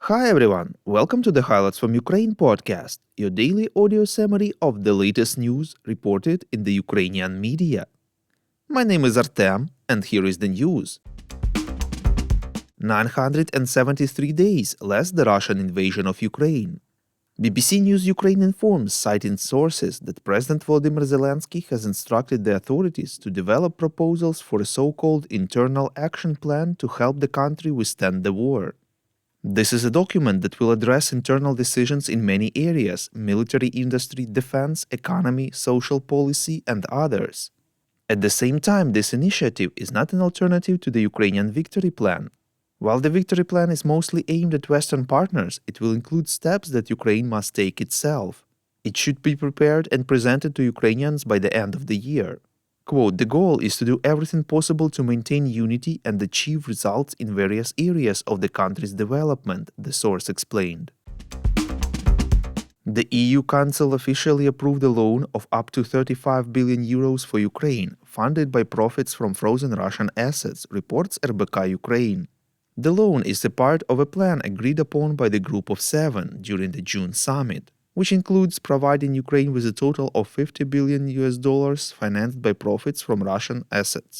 Hi everyone, welcome to the Highlights from Ukraine podcast, your daily audio summary of the latest news reported in the Ukrainian media. My name is Artem, and here is the news. 973 days less the Russian invasion of Ukraine. BBC News Ukraine informs, citing sources, that President Volodymyr Zelensky has instructed the authorities to develop proposals for a so-called internal action plan to help the country withstand the war. This is a document that will address internal decisions in many areas: military industry, defense, economy, social policy, and others. At the same time, this initiative is not an alternative to the Ukrainian Victory Plan. While the Victory Plan is mostly aimed at Western partners, it will include steps that Ukraine must take itself. It should be prepared and presented to Ukrainians by the end of the year. Quote, "The goal is to do everything possible to maintain unity and achieve results in various areas of the country's development," the source explained. The EU Council officially approved a loan of up to 35 billion euros for Ukraine, funded by profits from frozen Russian assets, reports RBK Ukraine. The loan is a part of a plan agreed upon by the Group of Seven during the June summit, which includes providing Ukraine with a total of $50 billion financed by profits from Russian assets.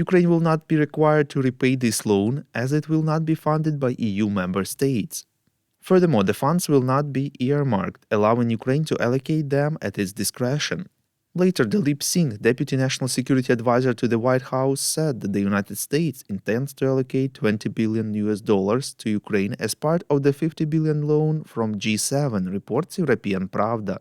Ukraine will not be required to repay this loan, as it will not be funded by EU member states. Furthermore, the funds will not be earmarked, allowing Ukraine to allocate them at its discretion. Later, Dalip Singh, Deputy National Security Advisor to the White House, said that the United States intends to allocate $20 billion to Ukraine as part of the $50 billion loan from G7, reports European Pravda.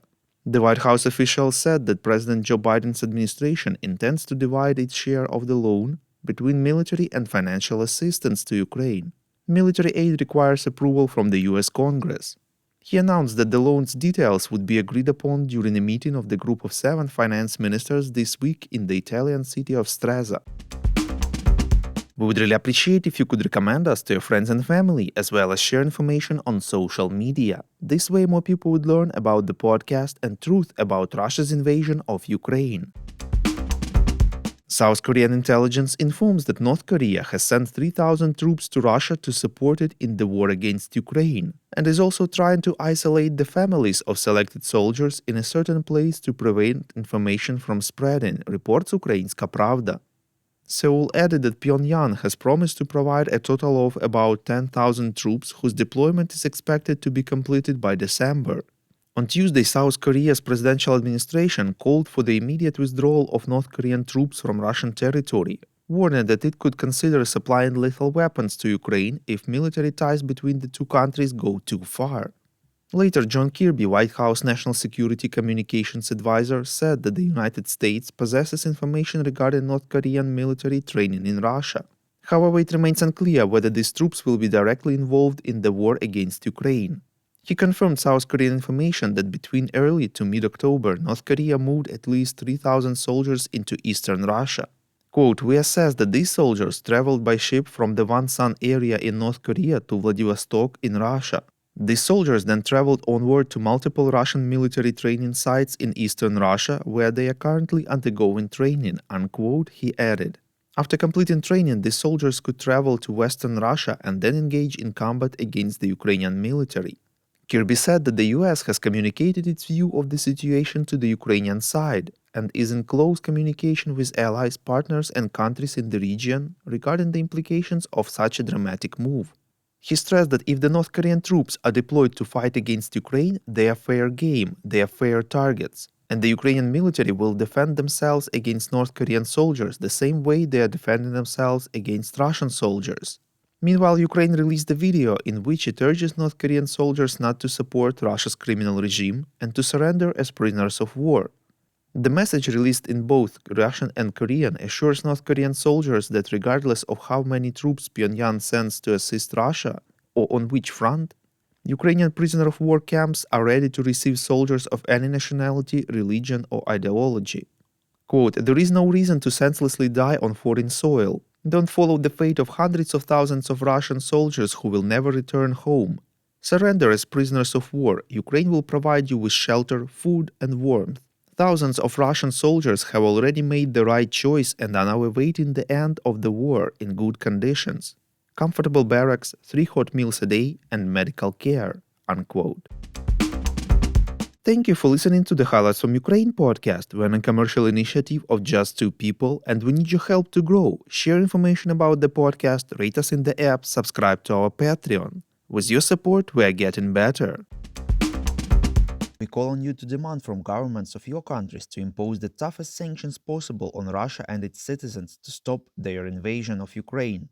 The White House official said that President Joe Biden's administration intends to divide its share of the loan between military and financial assistance to Ukraine. Military aid requires approval from the US Congress. He announced that the loan's details would be agreed upon during a meeting of the Group of Seven finance ministers this week in the Italian city of Stresa. We would really appreciate if you could recommend us to your friends and family, as well as share information on social media. This way more people would learn about the podcast and truth about Russia's invasion of Ukraine. South Korean intelligence informs that North Korea has sent 3,000 troops to Russia to support it in the war against Ukraine, and is also trying to isolate the families of selected soldiers in a certain place to prevent information from spreading, reports Ukrainska Pravda. Seoul added that Pyongyang has promised to provide a total of about 10,000 troops whose deployment is expected to be completed by December. On Tuesday, South Korea's presidential administration called for the immediate withdrawal of North Korean troops from Russian territory, warning that it could consider supplying lethal weapons to Ukraine if military ties between the two countries go too far. Later, John Kirby, White House National Security Communications Advisor, said that the United States possesses information regarding North Korean military training in Russia. However, it remains unclear whether these troops will be directly involved in the war against Ukraine. He confirmed South Korean information that between early to mid-October, North Korea moved at least 3,000 soldiers into eastern Russia. Quote, "We assess that these soldiers traveled by ship from the Wonsan area in North Korea to Vladivostok in Russia. These soldiers then traveled onward to multiple Russian military training sites in eastern Russia, where they are currently undergoing training," unquote, he added. After completing training, these soldiers could travel to western Russia and then engage in combat against the Ukrainian military. Kirby said that the US has communicated its view of the situation to the Ukrainian side and is in close communication with allies, partners, and countries in the region regarding the implications of such a dramatic move. He stressed that if the North Korean troops are deployed to fight against Ukraine, they are fair game, they are fair targets, and the Ukrainian military will defend themselves against North Korean soldiers the same way they are defending themselves against Russian soldiers. Meanwhile, Ukraine released a video in which it urges North Korean soldiers not to support Russia's criminal regime and to surrender as prisoners of war. The message, released in both Russian and Korean, assures North Korean soldiers that regardless of how many troops Pyongyang sends to assist Russia, or on which front, Ukrainian prisoner of war camps are ready to receive soldiers of any nationality, religion, or ideology. Quote, "There is no reason to senselessly die on foreign soil. Don't follow the fate of hundreds of thousands of Russian soldiers who will never return home. Surrender as prisoners of war. Ukraine will provide you with shelter, food, and warmth. Thousands of Russian soldiers have already made the right choice and are now awaiting the end of the war in good conditions. comfortable barracks, 3 hot meals a day, and medical care." Unquote. Thank you for listening to the Highlights from Ukraine podcast. We're a commercial initiative of just 2 people, and we need your help to grow. Share information about the podcast, rate us in the app, subscribe to our Patreon. With your support, we are getting better. We call on you to demand from governments of your countries to impose the toughest sanctions possible on Russia and its citizens to stop their invasion of Ukraine.